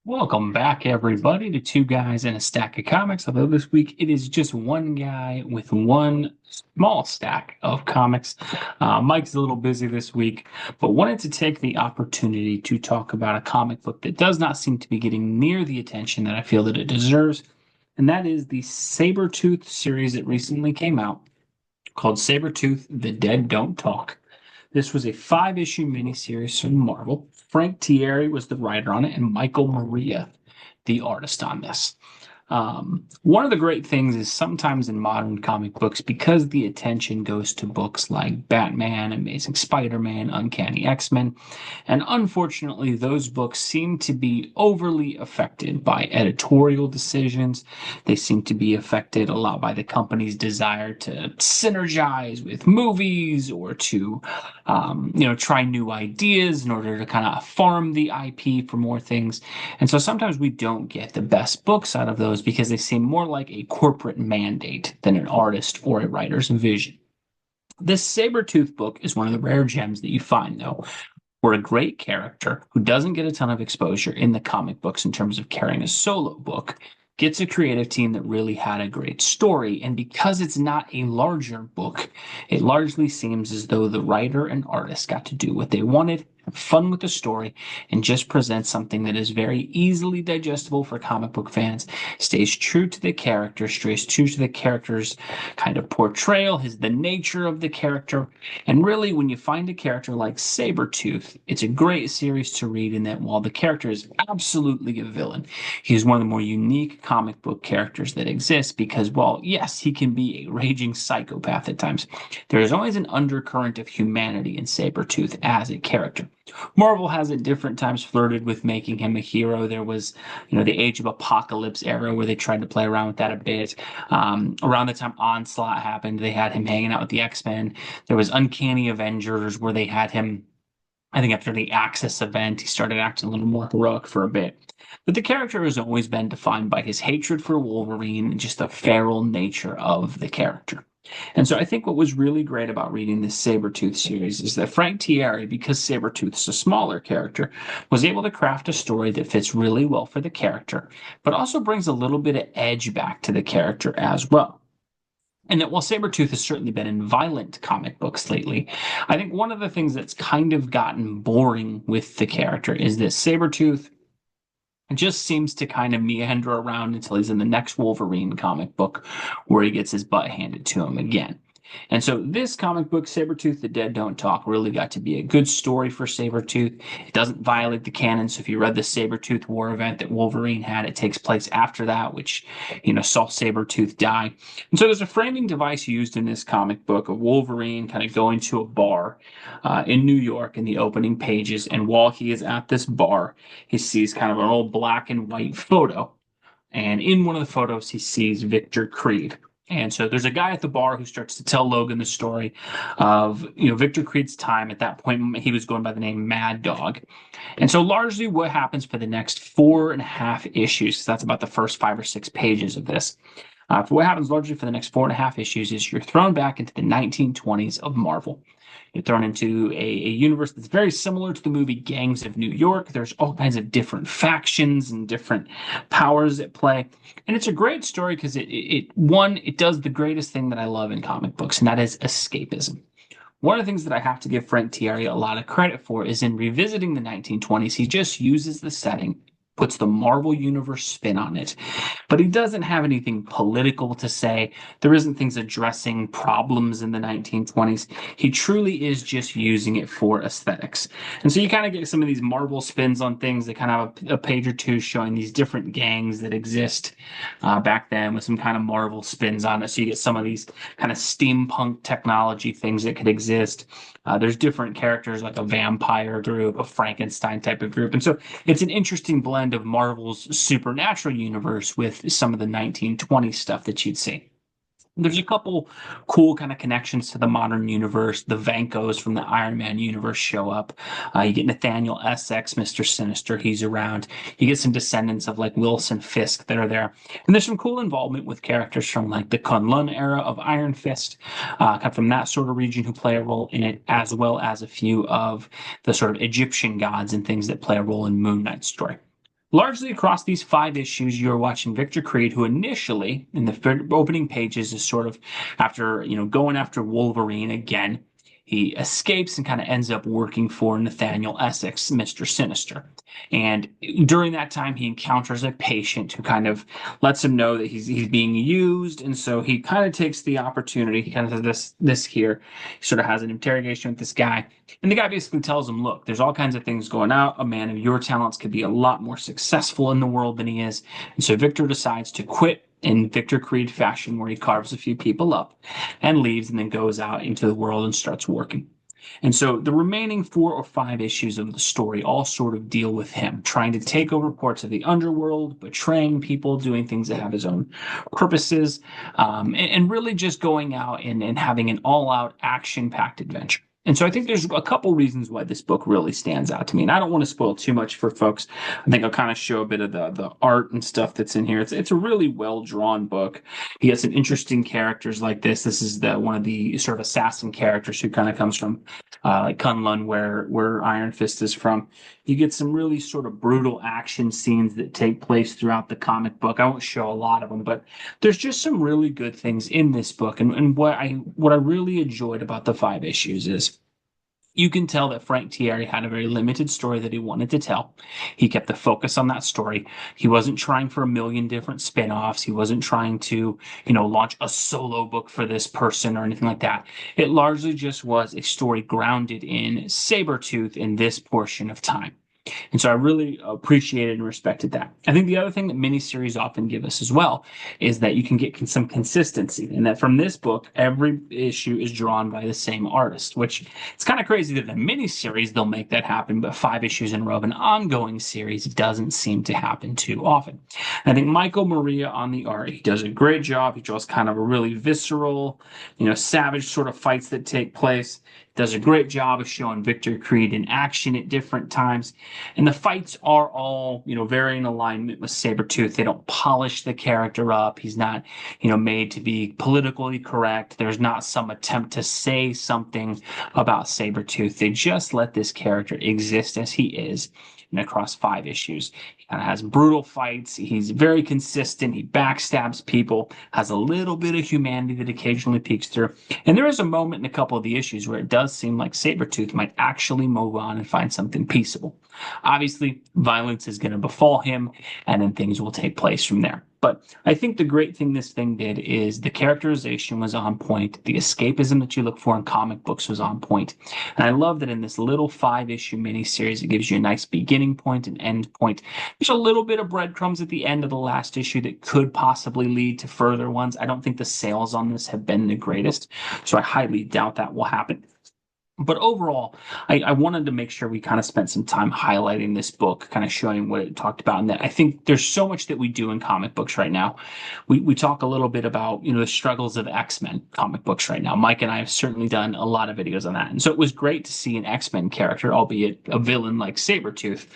Welcome back, everybody, to Two Guys and a Stack of Comics. Although this week it is just one guy with one small stack of comics. Mike's a little busy this week, but wanted to take the opportunity to talk about a comic book that does not seem to be getting near the attention that I feel that it deserves, and that is the Sabertooth series that recently came out called Sabertooth: The Dead Don't Talk. This was a five-issue miniseries from Marvel. Frank Tieri was the writer on it, and Michael Maria, the artist on this. One of the great things is sometimes in modern comic books, because the attention goes to books like Batman, Amazing Spider-Man, Uncanny X-Men, and unfortunately, those books seem to be overly affected by editorial decisions. They seem to be affected a lot by the company's desire to synergize with movies or to, try new ideas in order to kind of farm the IP for more things. And so sometimes we don't get the best books out of those because they seem more like a corporate mandate than an artist or a writer's vision. This Sabretooth book is one of the rare gems that you find, though, where a great character who doesn't get a ton of exposure in the comic books in terms of carrying a solo book gets a creative team that really had a great story. And because it's not a larger book, it largely seems as though the writer and artist got to do what they wanted, have fun with the story, and just present something that is very easily digestible for comic book fans, stays true to the character, stays true to the character's kind of portrayal, the nature of the character. And really, when you find a character like Sabretooth, it's a great series to read in that while the character is absolutely a villain, he's one of the more unique comic book characters that exist because, while yes, he can be a raging psychopath at times, there is always an undercurrent of humanity in Sabretooth as a character. Marvel has at different times flirted with making him a hero. There was, the Age of Apocalypse era where they tried to play around with that a bit. Around the time Onslaught happened, they had him hanging out with the X-Men. There was Uncanny Avengers where they had him, I think after the Axis event, he started acting a little more heroic for a bit. But the character has always been defined by his hatred for Wolverine and just the feral nature of the character. And so I think what was really great about reading this Sabretooth series is that Frank Tieri, because Sabretooth's a smaller character, was able to craft a story that fits really well for the character, but also brings a little bit of edge back to the character as well. And that while Sabretooth has certainly been in violent comic books lately, I think one of the things that's kind of gotten boring with the character is that Sabretooth just seems to kind of meander around until he's in the next Wolverine comic book where he gets his butt handed to him again. And so this comic book, Sabertooth, The Dead Don't Talk, really got to be a good story for Sabertooth. It doesn't violate the canon. So if you read the Sabertooth War event that Wolverine had, it takes place after that, which, saw Sabertooth die. And so there's a framing device used in this comic book of Wolverine kind of going to a bar in New York in the opening pages. And while he is at this bar, he sees kind of an old black and white photo. And in one of the photos, he sees Victor Creed. And so there's a guy at the bar who starts to tell Logan the story of, Victor Creed's time. At that point, he was going by the name Mad Dog. And so largely what happens for the next 4.5 issues, that's about the first 5 or 6 pages of this. For what happens largely for the next 4.5 issues is you're thrown back into the 1920s of Marvel. You're thrown into a universe that's very similar to the movie Gangs of New York. There's all kinds of different factions and different powers at play. And it's a great story because it does the greatest thing that I love in comic books, and that is escapism. One of the things that I have to give Frank Tieri a lot of credit for is in revisiting the 1920s, he just uses the setting, puts the Marvel Universe spin on it, but he doesn't have anything political to say. There isn't things addressing problems in the 1920s. He truly is just using it for aesthetics. And so you kind of get some of these Marvel spins on things that kind of have a page or two showing these different gangs that exist back then with some kind of Marvel spins on it. So you get some of these kind of steampunk technology things that could exist. There's different characters like a vampire group, a Frankenstein type of group. And so it's an interesting blend of Marvel's supernatural universe with some of the 1920s stuff that you'd see. There's a couple cool kind of connections to the modern universe. The Vankos from the Iron Man universe show up. You get Nathaniel Essex, Mr. Sinister. He's around. You get some descendants of like Wilson Fisk that are there. And there's some cool involvement with characters from like the Kunlun era of Iron Fist, kind of from that sort of region who play a role in it, as well as a few of the sort of Egyptian gods and things that play a role in Moon Knight's story. Largely across these 5 issues, you're watching Victor Creed, who initially, in the opening pages, is sort of after, going after Wolverine again. He escapes and kind of ends up working for Nathaniel Essex, Mr. Sinister. And during that time, he encounters a patient who kind of lets him know that he's being used. And so he kind of takes the opportunity. He kind of says this here. He sort of has an interrogation with this guy. And the guy basically tells him, look, there's all kinds of things going out. A man of your talents could be a lot more successful in the world than he is. And so Victor decides to quit in Victor Creed fashion, where he carves a few people up and leaves and then goes out into the world and starts working. And so the remaining 4 or 5 issues of the story all sort of deal with him trying to take over parts of the underworld, betraying people, doing things that have his own purposes, and really just going out and having an all out action packed adventure. And so I think there's a couple reasons why this book really stands out to me. And I don't want to spoil too much for folks. I think I'll kind of show a bit of the art and stuff that's in here. It's a really well drawn book. He has some interesting characters like this. This is the one of the sort of assassin characters who kind of comes from like Kunlun, where Iron Fist is from. You get some really sort of brutal action scenes that take place throughout the comic book. I won't show a lot of them, but there's just some really good things in this book. And what I really enjoyed about the 5 issues is you can tell that Frank Tieri had a very limited story that he wanted to tell. He kept the focus on that story. He wasn't trying for a million different spin-offs. He wasn't trying to, launch a solo book for this person or anything like that. It largely just was a story grounded in Sabertooth in this portion of time. And so I really appreciated and respected that. I think the other thing that miniseries often give us as well is that you can get some consistency, and that from this book, every issue is drawn by the same artist, which it's kind of crazy that in a miniseries they'll make that happen, but 5 issues in a row of an ongoing series doesn't seem to happen too often. And I think Michael Maria on the art, he does a great job. He draws kind of a really visceral, savage sort of fights that take place. Does a great job of showing Victor Creed in action at different times. And the fights are all, very in alignment with Sabretooth. They don't polish the character up. He's not, made to be politically correct. There's not some attempt to say something about Sabretooth. They just let this character exist as he is. And across 5 issues, he kind of has brutal fights. He's very consistent. He backstabs people, has a little bit of humanity that occasionally peeks through. And there is a moment in a couple of the issues where it does seem like Sabretooth might actually move on and find something peaceable. Obviously, violence is going to befall him, and then things will take place from there. But I think the great thing this thing did is the characterization was on point. The escapism that you look for in comic books was on point. And I love that in this little 5 issue miniseries, it gives you a nice beginning point and end point. There's a little bit of breadcrumbs at the end of the last issue that could possibly lead to further ones. I don't think the sales on this have been the greatest, so I highly doubt that will happen. But overall, I wanted to make sure we kind of spent some time highlighting this book, kind of showing what it talked about. And that I think there's so much that we do in comic books right now. We talk a little bit about, the struggles of X-Men comic books right now. Mike and I have certainly done a lot of videos on that. And so it was great to see an X-Men character, albeit a villain like Sabretooth,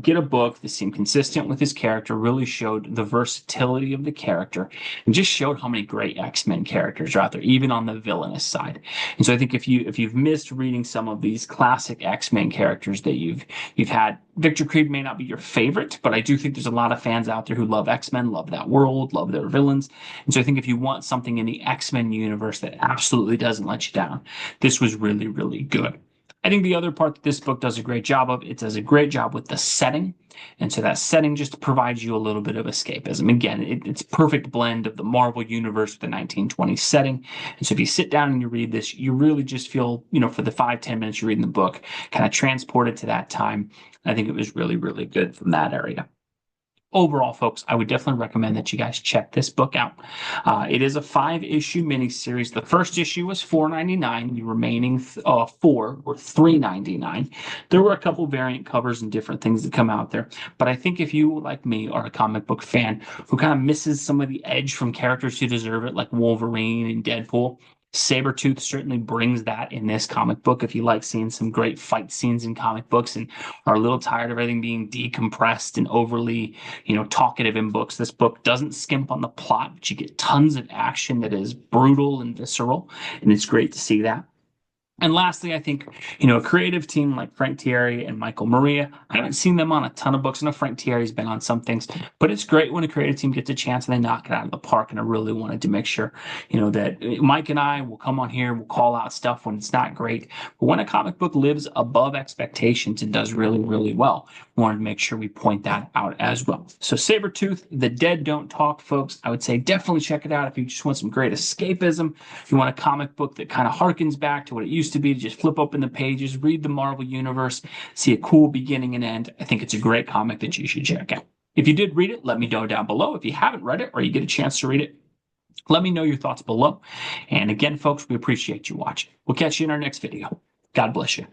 get a book that seemed consistent with his character, really showed the versatility of the character, and just showed how many great X-Men characters are out there, even on the villainous side. And so I think if you've missed reading some of these classic X-Men characters that you've had, Victor Creed may not be your favorite, but I do think there's a lot of fans out there who love X-Men, love that world, love their villains. And so I think if you want something in the X-Men universe that absolutely doesn't let you down, this was really, really good. I think the other part that this book does a great job of, it does a great job with the setting. And so that setting just provides you a little bit of escapism. Again, it's a perfect blend of the Marvel universe with the 1920s setting. And so if you sit down and you read this, you really just feel, for the 5-10 minutes you're reading the book, kind of transported to that time. I think it was really, really good from that area. Overall, folks, I would definitely recommend that you guys check this book out. It is a 5 issue miniseries. The first issue was $4.99. The remaining 4 were $3.99. There were a couple variant covers and different things that come out there. But I think if you, like me, are a comic book fan who kind of misses some of the edge from characters who deserve it, like Wolverine and Deadpool, Sabretooth certainly brings that in this comic book. If you like seeing some great fight scenes in comic books and are a little tired of everything being decompressed and overly, talkative in books, this book doesn't skimp on the plot, but you get tons of action that is brutal and visceral, and it's great to see that. And lastly, I think, a creative team like Frank Tieri and Michael Maria, I haven't seen them on a ton of books. I know Frank Tieri's been on some things, but it's great when a creative team gets a chance and they knock it out of the park. And I really wanted to make sure, that Mike and I will come on here, we'll call out stuff when it's not great. But when a comic book lives above expectations and does really, really well, we wanted to make sure we point that out as well. So Sabertooth, The Dead Don't Talk, folks, I would say definitely check it out if you just want some great escapism. If you want a comic book that kind of harkens back to what it used to be, to just flip open the pages, read the Marvel Universe, see a cool beginning and end, I think it's a great comic that you should check out. If you did read it, let me know down below. If you haven't read it or you get a chance to read it, let me know your thoughts below. And again, folks, we appreciate you watching. We'll catch you in our next video. God bless you.